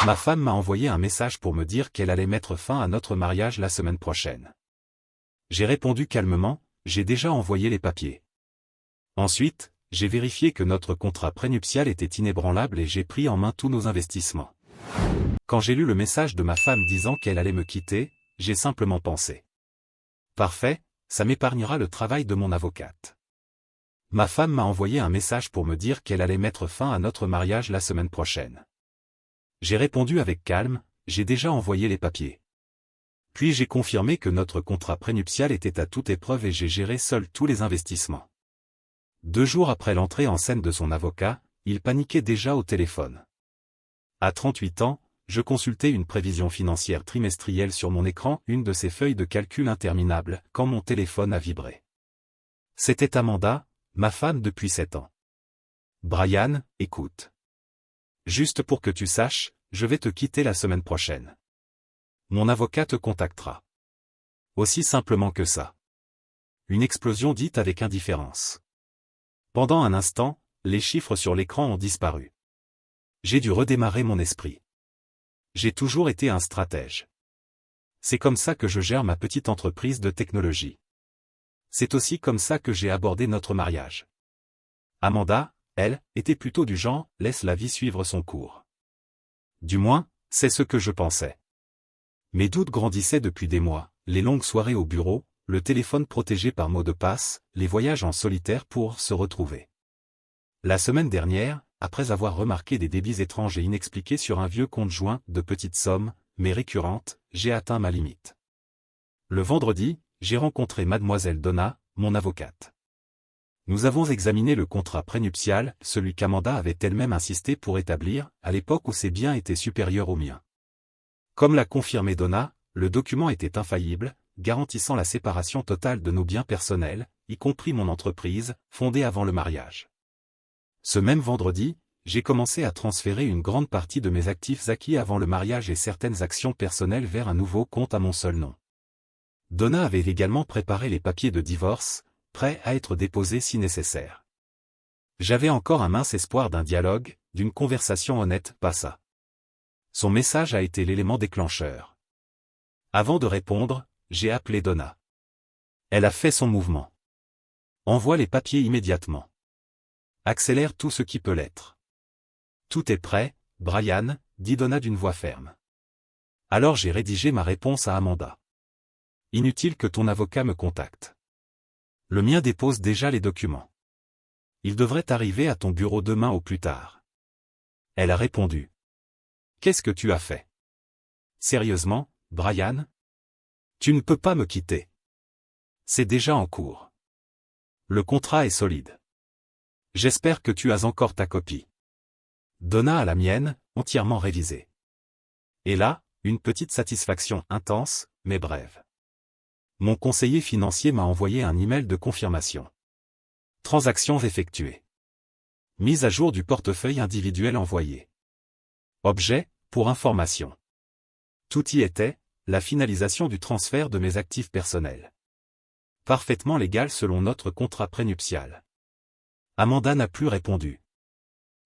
Ma femme m'a envoyé un message pour me dire qu'elle allait mettre fin à notre mariage la semaine prochaine. J'ai répondu calmement, j'ai déjà envoyé les papiers. Ensuite, j'ai vérifié que notre contrat prénuptial était inébranlable et j'ai pris en main tous nos investissements. Quand j'ai lu le message de ma femme disant qu'elle allait me quitter, j'ai simplement pensé. Parfait, ça m'épargnera le travail de mon avocate. Ma femme m'a envoyé un message pour me dire qu'elle allait mettre fin à notre mariage la semaine prochaine. J'ai répondu avec calme, j'ai déjà envoyé les papiers. Puis j'ai confirmé que notre contrat prénuptial était à toute épreuve et j'ai géré seul tous les investissements. 2 jours après l'entrée en scène de son avocat, il paniquait déjà au téléphone. À 38 ans, je consultais une prévision financière trimestrielle sur mon écran, une de ces feuilles de calcul interminables, quand mon téléphone a vibré. C'était Amanda, ma femme depuis 7 ans. Brian, écoute. Juste pour que tu saches, je vais te quitter la semaine prochaine. Mon avocat te contactera. Aussi simplement que ça. Une explosion dite avec indifférence. Pendant un instant, les chiffres sur l'écran ont disparu. J'ai dû redémarrer mon esprit. J'ai toujours été un stratège. C'est comme ça que je gère ma petite entreprise de technologie. C'est aussi comme ça que j'ai abordé notre mariage. Amanda, elle, était plutôt du genre « laisse la vie suivre son cours ». Du moins, c'est ce que je pensais. Mes doutes grandissaient depuis des mois, les longues soirées au bureau, le téléphone protégé par mot de passe, les voyages en solitaire pour se retrouver. La semaine dernière, après avoir remarqué des débits étranges et inexpliqués sur un vieux compte joint, de petites sommes, mais récurrentes, j'ai atteint ma limite. Le vendredi, j'ai rencontré mademoiselle Donna, mon avocate. Nous avons examiné le contrat prénuptial, celui qu'Amanda avait elle-même insisté pour établir, à l'époque où ses biens étaient supérieurs aux miens. Comme l'a confirmé Donna, le document était infaillible, garantissant la séparation totale de nos biens personnels, y compris mon entreprise, fondée avant le mariage. Ce même vendredi, j'ai commencé à transférer une grande partie de mes actifs acquis avant le mariage et certaines actions personnelles vers un nouveau compte à mon seul nom. Donna avait également préparé les papiers de divorce, prêts à être déposés si nécessaire. J'avais encore un mince espoir d'un dialogue, d'une conversation honnête, pas ça. Son message a été l'élément déclencheur. Avant de répondre, j'ai appelé Donna. Elle a fait son mouvement. Envoie les papiers immédiatement. Accélère tout ce qui peut l'être. Tout est prêt, Brian, dit Donna d'une voix ferme. Alors j'ai rédigé ma réponse à Amanda. Inutile que ton avocat me contacte. Le mien dépose déjà les documents. Il devrait arriver à ton bureau demain au plus tard. Elle a répondu. Qu'est-ce que tu as fait? Sérieusement, Brian? Tu ne peux pas me quitter. C'est déjà en cours. Le contrat est solide. J'espère que tu as encore ta copie. Donna a la mienne, entièrement révisée. Et là, une petite satisfaction intense, mais brève. Mon conseiller financier m'a envoyé un email de confirmation. Transactions effectuées. Mise à jour du portefeuille individuel envoyé. Objet, pour information. Tout y était, la finalisation du transfert de mes actifs personnels. Parfaitement légal selon notre contrat prénuptial. Amanda n'a plus répondu.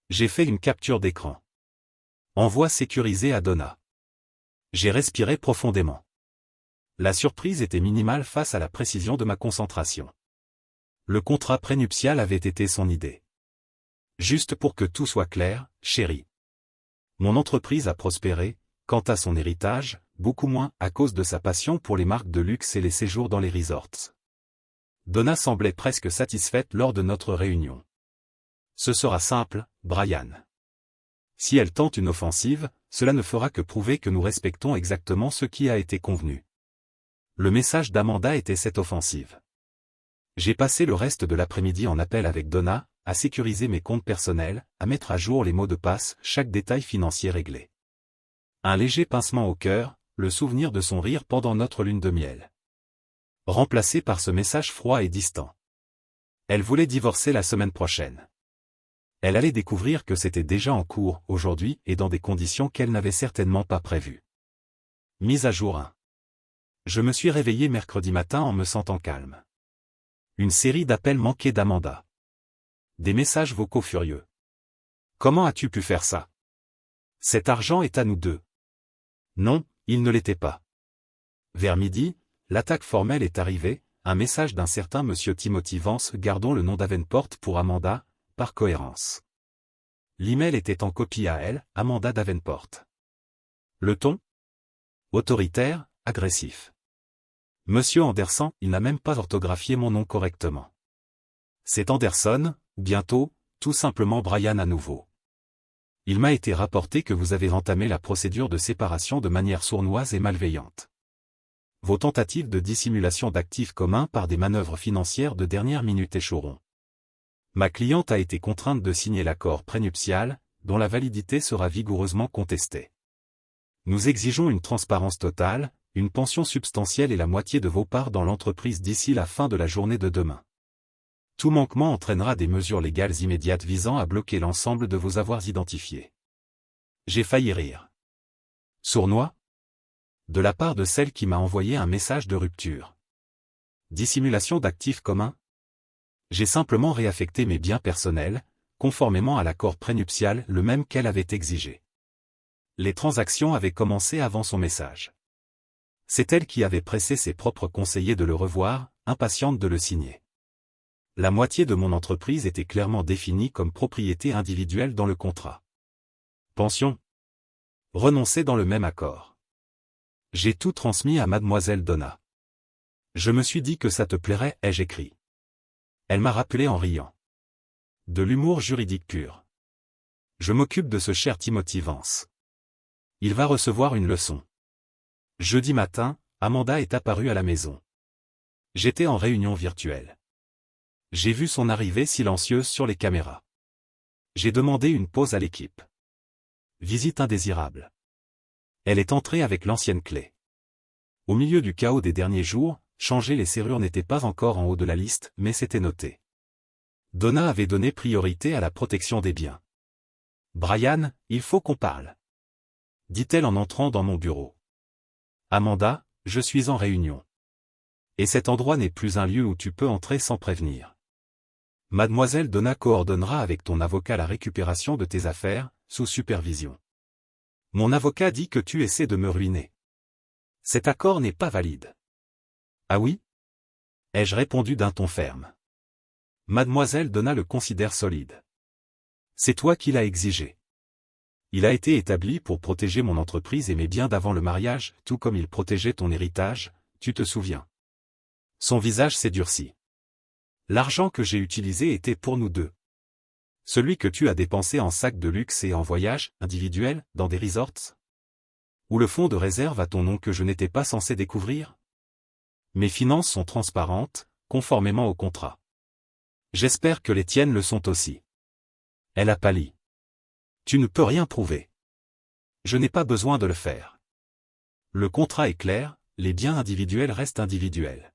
J'ai fait une capture d'écran. Envoi sécurisé à Donna. J'ai respiré profondément. La surprise était minimale face à la précision de ma concentration. Le contrat prénuptial avait été son idée. Juste pour que tout soit clair, chérie. Mon entreprise a prospéré, quant à son héritage, beaucoup moins à cause de sa passion pour les marques de luxe et les séjours dans les resorts. Donna semblait presque satisfaite lors de notre réunion. Ce sera simple, Brian. Si elle tente une offensive, cela ne fera que prouver que nous respectons exactement ce qui a été convenu. Le message d'Amanda était cette offensive. J'ai passé le reste de l'après-midi en appel avec Donna, à sécuriser mes comptes personnels, à mettre à jour les mots de passe, chaque détail financier réglé. Un léger pincement au cœur, le souvenir de son rire pendant notre lune de miel. Remplacé par ce message froid et distant. Elle voulait divorcer la semaine prochaine. Elle allait découvrir que c'était déjà en cours, aujourd'hui, et dans des conditions qu'elle n'avait certainement pas prévues. Mise à jour 1. Je me suis réveillé mercredi matin en me sentant calme. Une série d'appels manqués d'Amanda. Des messages vocaux furieux. Comment as-tu pu faire ça? Cet argent est à nous deux. Non, il ne l'était pas. Vers midi, l'attaque formelle est arrivée, un message d'un certain monsieur Timothy Vance, gardons le nom Davenport pour Amanda, par cohérence. L'email était en copie à elle, Amanda Davenport. Le ton? Autoritaire, agressif. Monsieur Anderson, il n'a même pas orthographié mon nom correctement. C'est Anderson, ou bientôt, tout simplement Brian à nouveau. Il m'a été rapporté que vous avez entamé la procédure de séparation de manière sournoise et malveillante. Vos tentatives de dissimulation d'actifs communs par des manœuvres financières de dernière minute échoueront. Ma cliente a été contrainte de signer l'accord prénuptial, dont la validité sera vigoureusement contestée. Nous exigeons une transparence totale, une pension substantielle et la moitié de vos parts dans l'entreprise d'ici la fin de la journée de demain. Tout manquement entraînera des mesures légales immédiates visant à bloquer l'ensemble de vos avoirs identifiés. J'ai failli rire. Sournois? De la part de celle qui m'a envoyé un message de rupture. Dissimulation d'actifs communs? J'ai simplement réaffecté mes biens personnels, conformément à l'accord prénuptial, le même qu'elle avait exigé. Les transactions avaient commencé avant son message. C'est elle qui avait pressé ses propres conseillers de le revoir, impatiente de le signer. La moitié de mon entreprise était clairement définie comme propriété individuelle dans le contrat. Pension? Renoncer dans le même accord. J'ai tout transmis à mademoiselle Donna. Je me suis dit que ça te plairait, ai-je écrit. Elle m'a rappelé en riant. De l'humour juridique pur. Je m'occupe de ce cher Timothy Vance. Il va recevoir une leçon. Jeudi matin, Amanda est apparue à la maison. J'étais en réunion virtuelle. J'ai vu son arrivée silencieuse sur les caméras. J'ai demandé une pause à l'équipe. Visite indésirable. Elle est entrée avec l'ancienne clé. Au milieu du chaos des derniers jours, changer les serrures n'était pas encore en haut de la liste, mais c'était noté. Donna avait donné priorité à la protection des biens. Brian, il faut qu'on parle. Dit-elle en entrant dans mon bureau. Amanda, je suis en réunion. Et cet endroit n'est plus un lieu où tu peux entrer sans prévenir. Mademoiselle Donna coordonnera avec ton avocat la récupération de tes affaires, sous supervision. Mon avocat dit que tu essaies de me ruiner. Cet accord n'est pas valide. Ah oui? Ai-je répondu d'un ton ferme. Mademoiselle Donna le considère solide. C'est toi qui l'as exigé. Il a été établi pour protéger mon entreprise et mes biens d'avant le mariage, tout comme il protégeait ton héritage, tu te souviens. Son visage s'est durci. L'argent que j'ai utilisé était pour nous deux. Celui que tu as dépensé en sacs de luxe et en voyages, individuels, dans des resorts? Ou le fonds de réserve à ton nom que je n'étais pas censé découvrir? Mes finances sont transparentes, conformément au contrat. J'espère que les tiennes le sont aussi. Elle a pâli. Tu ne peux rien prouver. Je n'ai pas besoin de le faire. Le contrat est clair, les biens individuels restent individuels.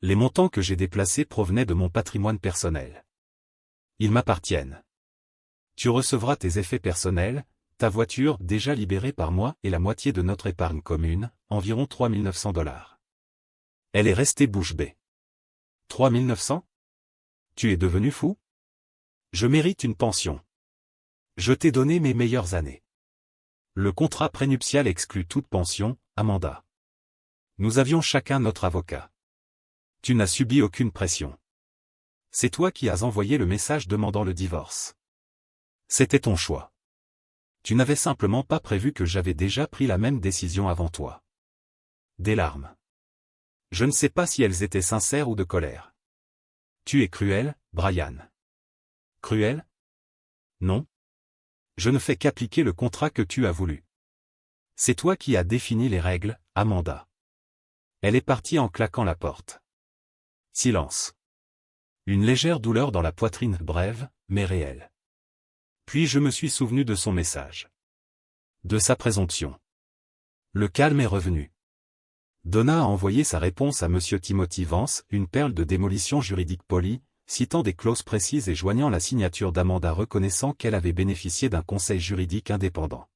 Les montants que j'ai déplacés provenaient de mon patrimoine personnel. Ils m'appartiennent. Tu recevras tes effets personnels, ta voiture déjà libérée par moi et la moitié de notre épargne commune, environ $3 900. Elle est restée bouche bée. 3900? Tu es devenu fou? Je mérite une pension. Je t'ai donné mes meilleures années. Le contrat prénuptial exclut toute pension, Amanda. Nous avions chacun notre avocat. Tu n'as subi aucune pression. C'est toi qui as envoyé le message demandant le divorce. C'était ton choix. Tu n'avais simplement pas prévu que j'avais déjà pris la même décision avant toi. Des larmes. Je ne sais pas si elles étaient sincères ou de colère. Tu es cruel, Brian. Cruel? Non. Je ne fais qu'appliquer le contrat que tu as voulu. C'est toi qui as défini les règles, Amanda. Elle est partie en claquant la porte. Silence. Une légère douleur dans la poitrine, brève, mais réelle. Puis je me suis souvenu de son message. De sa présomption. Le calme est revenu. Donna a envoyé sa réponse à monsieur Timothy Vance, une perle de démolition juridique polie, citant des clauses précises et joignant la signature d'Amanda reconnaissant qu'elle avait bénéficié d'un conseil juridique indépendant.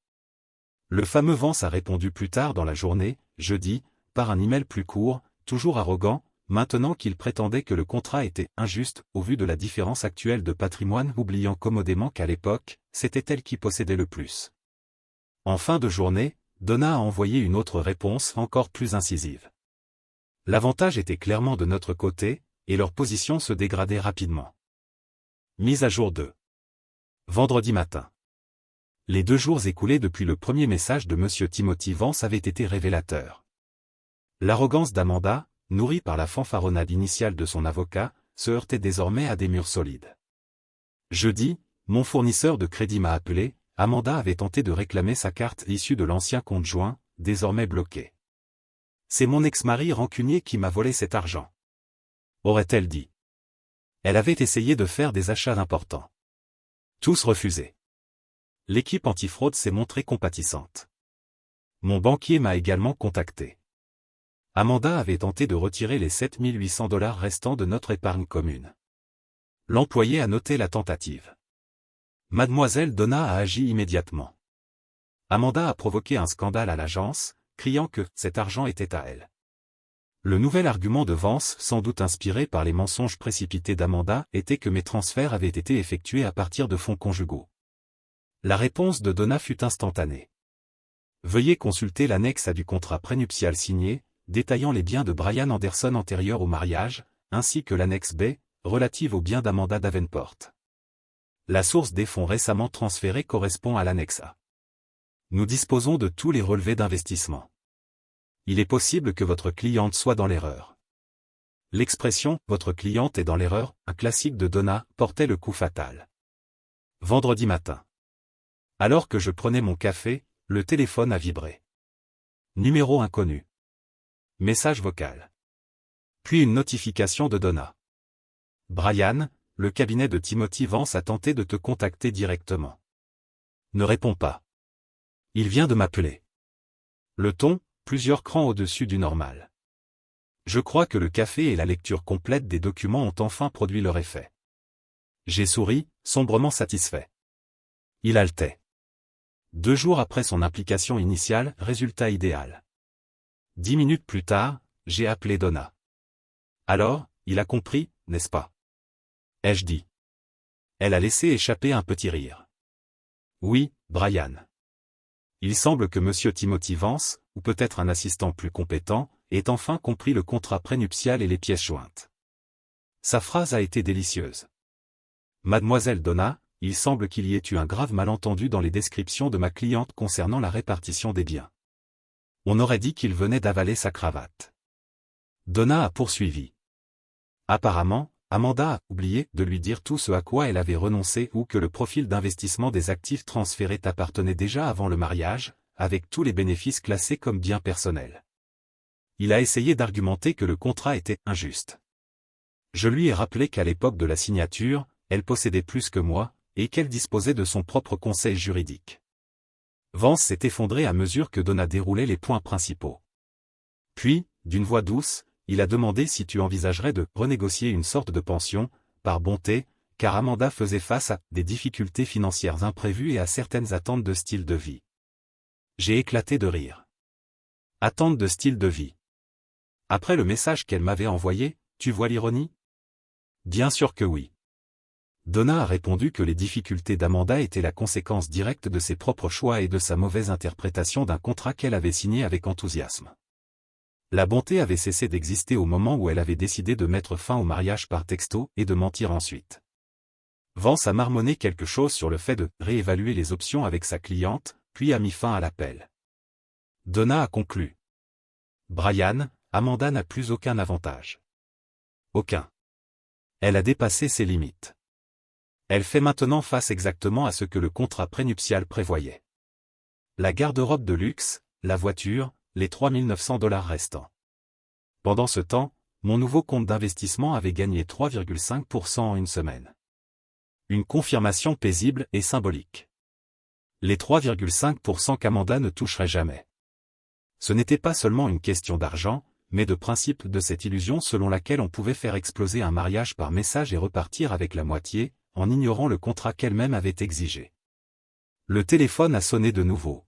Le fameux Vance a répondu plus tard dans la journée, jeudi, par un email plus court, toujours arrogant, maintenant qu'il prétendait que le contrat était injuste au vu de la différence actuelle de patrimoine, oubliant commodément qu'à l'époque, c'était elle qui possédait le plus. En fin de journée, Donna a envoyé une autre réponse encore plus incisive. L'avantage était clairement de notre côté, et leur position se dégradait rapidement. Mise à jour 2. Vendredi matin. Les 2 jours écoulés depuis le premier message de Monsieur Timothy Vance avaient été révélateurs. L'arrogance d'Amanda, nourrie par la fanfaronnade initiale de son avocat, se heurtait désormais à des murs solides. Jeudi, mon fournisseur de crédit m'a appelé, Amanda avait tenté de réclamer sa carte issue de l'ancien compte joint, désormais bloqué. C'est mon ex-mari rancunier qui m'a volé cet argent. Aurait-elle dit. Elle avait essayé de faire des achats importants. Tous refusés. L'équipe antifraude s'est montrée compatissante. Mon banquier m'a également contacté. Amanda avait tenté de retirer les 7 800 $ restants de notre épargne commune. L'employé a noté la tentative. Mademoiselle Donna a agi immédiatement. Amanda a provoqué un scandale à l'agence, criant que cet argent était à elle. Le nouvel argument de Vance, sans doute inspiré par les mensonges précipités d'Amanda, était que mes transferts avaient été effectués à partir de fonds conjugaux. La réponse de Donna fut instantanée. Veuillez consulter l'annexe A du contrat prénuptial signé, détaillant les biens de Brian Anderson antérieurs au mariage, ainsi que l'annexe B, relative aux biens d'Amanda Davenport. La source des fonds récemment transférés correspond à l'annexe A. Nous disposons de tous les relevés d'investissement. Il est possible que votre cliente soit dans l'erreur. L'expression « votre cliente est dans l'erreur », un classique de Donna, portait le coup fatal. Vendredi matin. Alors que je prenais mon café, le téléphone a vibré. Numéro inconnu. Message vocal. Puis une notification de Donna. Brian, le cabinet de Timothy Vance a tenté de te contacter directement. Ne réponds pas. Il vient de m'appeler. Le ton, plusieurs crans au-dessus du normal. Je crois que le café et la lecture complète des documents ont enfin produit leur effet. J'ai souri, sombrement satisfait. Il haletait. 2 jours après son implication initiale, résultat idéal. 10 minutes plus tard, j'ai appelé Donna. Alors, il a compris, n'est-ce pas? Ai-je dit. Elle a laissé échapper un petit rire. Oui, Brian. Il semble que Monsieur Timothy Vance, ou peut-être un assistant plus compétent, ait enfin compris le contrat prénuptial et les pièces jointes. Sa phrase a été délicieuse. Mademoiselle Donna, il semble qu'il y ait eu un grave malentendu dans les descriptions de ma cliente concernant la répartition des biens. On aurait dit qu'il venait d'avaler sa cravate. Donna a poursuivi. Apparemment, Amanda a oublié de lui dire tout ce à quoi elle avait renoncé ou que le profil d'investissement des actifs transférés appartenait déjà avant le mariage, avec tous les bénéfices classés comme biens personnels. Il a essayé d'argumenter que le contrat était injuste. Je lui ai rappelé qu'à l'époque de la signature, elle possédait plus que moi, et qu'elle disposait de son propre conseil juridique. Vance s'est effondré à mesure que Donna déroulait les points principaux. Puis, d'une voix douce, il a demandé si tu envisagerais de renégocier une sorte de pension, par bonté, car Amanda faisait face à des difficultés financières imprévues et à certaines attentes de style de vie. J'ai éclaté de rire. Attentes de style de vie. Après le message qu'elle m'avait envoyé, tu vois l'ironie? Bien sûr que oui. Donna a répondu que les difficultés d'Amanda étaient la conséquence directe de ses propres choix et de sa mauvaise interprétation d'un contrat qu'elle avait signé avec enthousiasme. La bonté avait cessé d'exister au moment où elle avait décidé de mettre fin au mariage par texto et de mentir ensuite. Vance a marmonné quelque chose sur le fait de réévaluer les options avec sa cliente, puis a mis fin à l'appel. Donna a conclu. Brian, Amanda n'a plus aucun avantage. Aucun. Elle a dépassé ses limites. Elle fait maintenant face exactement à ce que le contrat prénuptial prévoyait. La garde-robe de luxe, la voiture, les 3 900 $ restants. Pendant ce temps, mon nouveau compte d'investissement avait gagné 3,5% en une semaine. Une confirmation paisible et symbolique. Les 3,5% qu'Amanda ne toucherait jamais. Ce n'était pas seulement une question d'argent, mais de principe de cette illusion selon laquelle on pouvait faire exploser un mariage par message et repartir avec la moitié, en ignorant le contrat qu'elle-même avait exigé. Le téléphone a sonné de nouveau.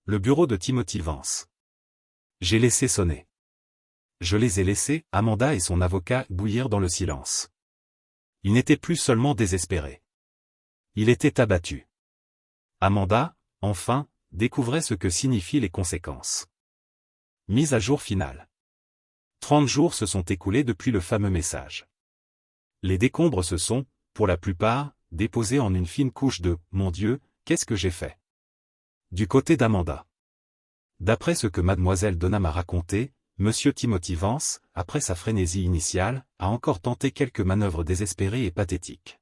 Le bureau de Timothy Vance. J'ai laissé sonner. Je les ai laissés, Amanda et son avocat, bouillir dans le silence. Il n'était plus seulement désespéré. Il était abattu. Amanda, enfin, découvrez ce que signifient les conséquences. Mise à jour finale. 30 jours se sont écoulés depuis le fameux message. Les décombres se sont, pour la plupart, déposés en une fine couche de « Mon Dieu, qu'est-ce que j'ai fait ?» Du côté d'Amanda. D'après ce que mademoiselle Donna m'a raconté, monsieur Timothy Vance, après sa frénésie initiale, a encore tenté quelques manœuvres désespérées et pathétiques.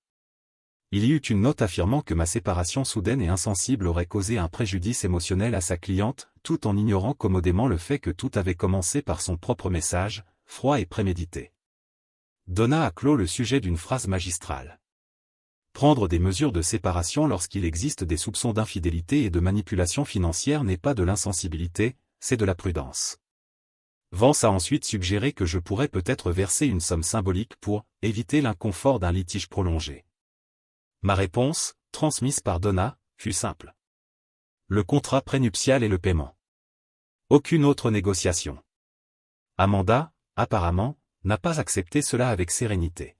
Il y eut une note affirmant que ma séparation soudaine et insensible aurait causé un préjudice émotionnel à sa cliente, tout en ignorant commodément le fait que tout avait commencé par son propre message, froid et prémédité. Donna a clos le sujet d'une phrase magistrale. Prendre des mesures de séparation lorsqu'il existe des soupçons d'infidélité et de manipulation financière n'est pas de l'insensibilité, c'est de la prudence. Vance a ensuite suggéré que je pourrais peut-être verser une somme symbolique pour éviter l'inconfort d'un litige prolongé. Ma réponse, transmise par Donna, fut simple. Le contrat prénuptial et le paiement. Aucune autre négociation. Amanda, apparemment, n'a pas accepté cela avec sérénité.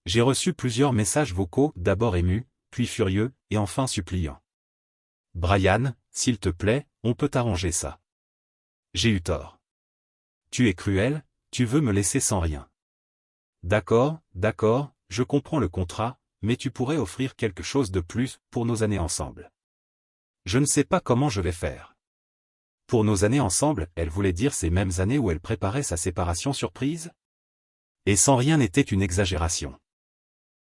J'ai reçu plusieurs messages vocaux, d'abord émus, puis furieux, et enfin suppliants. « Brian, s'il te plaît, on peut arranger ça. J'ai eu tort. Tu es cruel, tu veux me laisser sans rien. D'accord, je comprends le contrat, mais tu pourrais offrir quelque chose de plus pour nos années ensemble. Je ne sais pas comment je vais faire. » Pour nos années ensemble, elle voulait dire ces mêmes années où elle préparait sa séparation surprise? Et sans rien n'était une exagération.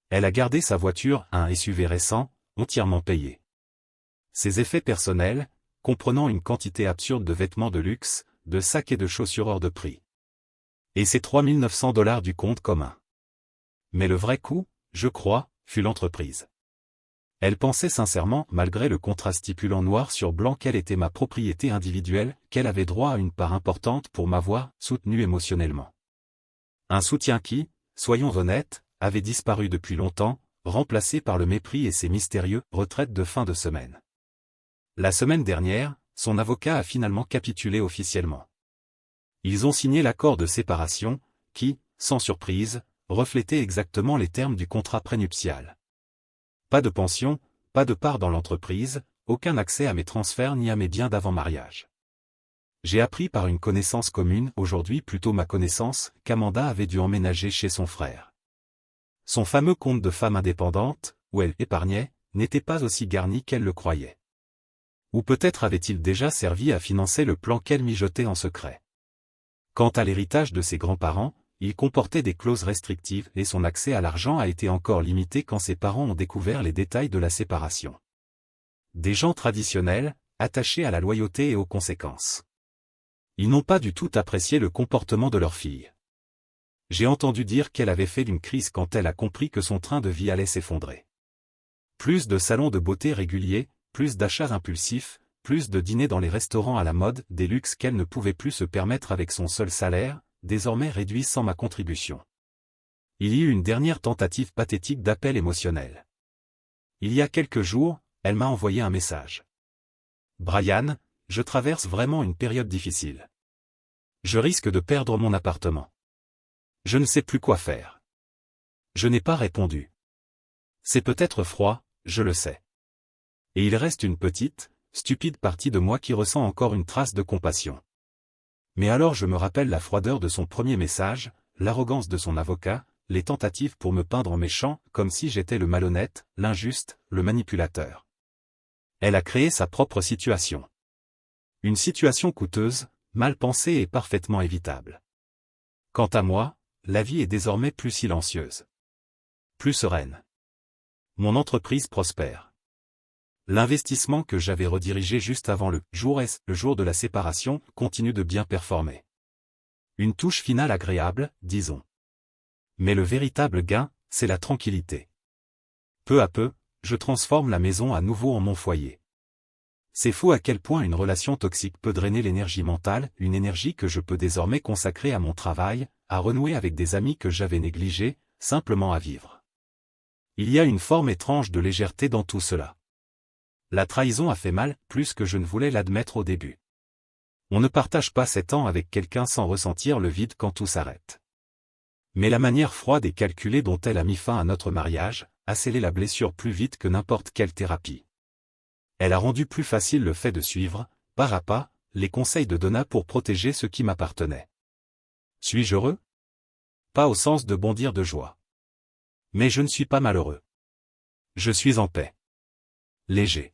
Elle a gardé sa voiture, un SUV récent, entièrement payé. Ses effets personnels, comprenant une quantité absurde de vêtements de luxe, de sacs et de chaussures hors de prix. Et ses $3 900 du compte commun. Mais le vrai coup, je crois, fut l'entreprise. Elle pensait sincèrement, malgré le contrat stipulant noir sur blanc qu'elle était ma propriété individuelle, qu'elle avait droit à une part importante pour m'avoir soutenu émotionnellement. Un soutien qui, soyons honnêtes, avait disparu depuis longtemps, remplacé par le mépris et ses mystérieux « retraites de fin de semaine ». La semaine dernière, son avocat a finalement capitulé officiellement. Ils ont signé l'accord de séparation, qui, sans surprise, reflétait exactement les termes du contrat prénuptial. Pas de pension, pas de part dans l'entreprise, aucun accès à mes transferts ni à mes biens d'avant-mariage. J'ai appris par une connaissance commune, aujourd'hui plutôt ma connaissance, qu'Amanda avait dû emménager chez son frère. Son fameux compte de femme indépendante, où elle épargnait, n'était pas aussi garni qu'elle le croyait. Ou peut-être avait-il déjà servi à financer le plan qu'elle mijotait en secret. Quant à l'héritage de ses grands-parents, il comportait des clauses restrictives et son accès à l'argent a été encore limité quand ses parents ont découvert les détails de la séparation. Des gens traditionnels, attachés à la loyauté et aux conséquences. Ils n'ont pas du tout apprécié le comportement de leur fille. J'ai entendu dire qu'elle avait fait une crise quand elle a compris que son train de vie allait s'effondrer. Plus de salons de beauté réguliers, plus d'achats impulsifs, plus de dîners dans les restaurants à la mode, des luxes qu'elle ne pouvait plus se permettre avec son seul salaire, désormais réduit sans ma contribution. Il y eut une dernière tentative pathétique d'appel émotionnel. Il y a quelques jours, elle m'a envoyé un message. « Brian, je traverse vraiment une période difficile. Je risque de perdre mon appartement. Je ne sais plus quoi faire. » Je n'ai pas répondu. C'est peut-être froid, je le sais. Et il reste une petite, stupide partie de moi qui ressent encore une trace de compassion. Mais alors je me rappelle la froideur de son premier message, l'arrogance de son avocat, les tentatives pour me peindre en méchant, comme si j'étais le malhonnête, l'injuste, le manipulateur. Elle a créé sa propre situation. Une situation coûteuse, mal pensée et parfaitement évitable. Quant à moi, la vie est désormais plus silencieuse. Plus sereine. Mon entreprise prospère. L'investissement que j'avais redirigé juste avant le jour S, le jour de la séparation, continue de bien performer. Une touche finale agréable, disons. Mais le véritable gain, c'est la tranquillité. Peu à peu, je transforme la maison à nouveau en mon foyer. C'est fou à quel point une relation toxique peut drainer l'énergie mentale, une énergie que je peux désormais consacrer à mon travail, à renouer avec des amis que j'avais négligés, simplement à vivre. Il y a une forme étrange de légèreté dans tout cela. La trahison a fait mal, plus que je ne voulais l'admettre au début. On ne partage pas 7 ans avec quelqu'un sans ressentir le vide quand tout s'arrête. Mais la manière froide et calculée dont elle a mis fin à notre mariage, a scellé la blessure plus vite que n'importe quelle thérapie. Elle a rendu plus facile le fait de suivre, pas à pas, les conseils de Donna pour protéger ce qui m'appartenait. Suis-je heureux? Pas au sens de bondir de joie. Mais je ne suis pas malheureux. Je suis en paix. Léger.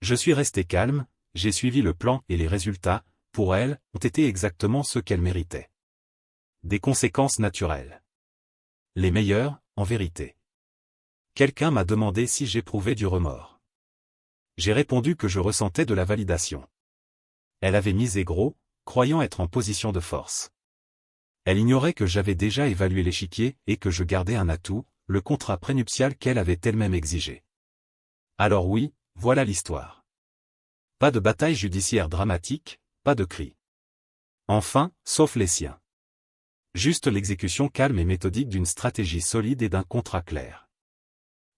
Je suis resté calme, j'ai suivi le plan et les résultats, pour elle, ont été exactement ce qu'elle méritait. Des conséquences naturelles. Les meilleures, en vérité. Quelqu'un m'a demandé si j'éprouvais du remords. J'ai répondu que je ressentais de la validation. Elle avait misé gros, croyant être en position de force. Elle ignorait que j'avais déjà évalué l'échiquier et que je gardais un atout, le contrat prénuptial qu'elle avait elle-même exigé. Alors oui, voilà l'histoire. Pas de bataille judiciaire dramatique, pas de cris. Enfin, sauf les siens. Juste l'exécution calme et méthodique d'une stratégie solide et d'un contrat clair.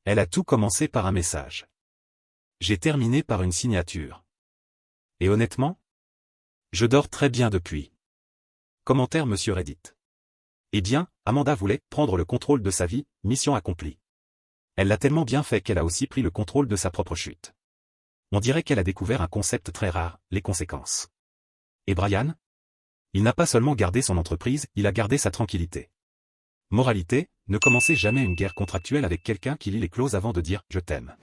Elle a tout commencé par un message. J'ai terminé par une signature. Et honnêtement? Je dors très bien depuis. Commentaire Monsieur Reddit. Eh bien, Amanda voulait prendre le contrôle de sa vie, mission accomplie. Elle l'a tellement bien fait qu'elle a aussi pris le contrôle de sa propre chute. On dirait qu'elle a découvert un concept très rare, les conséquences. Et Brian? Il n'a pas seulement gardé son entreprise, il a gardé sa tranquillité. Moralité, ne commencez jamais une guerre contractuelle avec quelqu'un qui lit les clauses avant de dire « je t'aime ».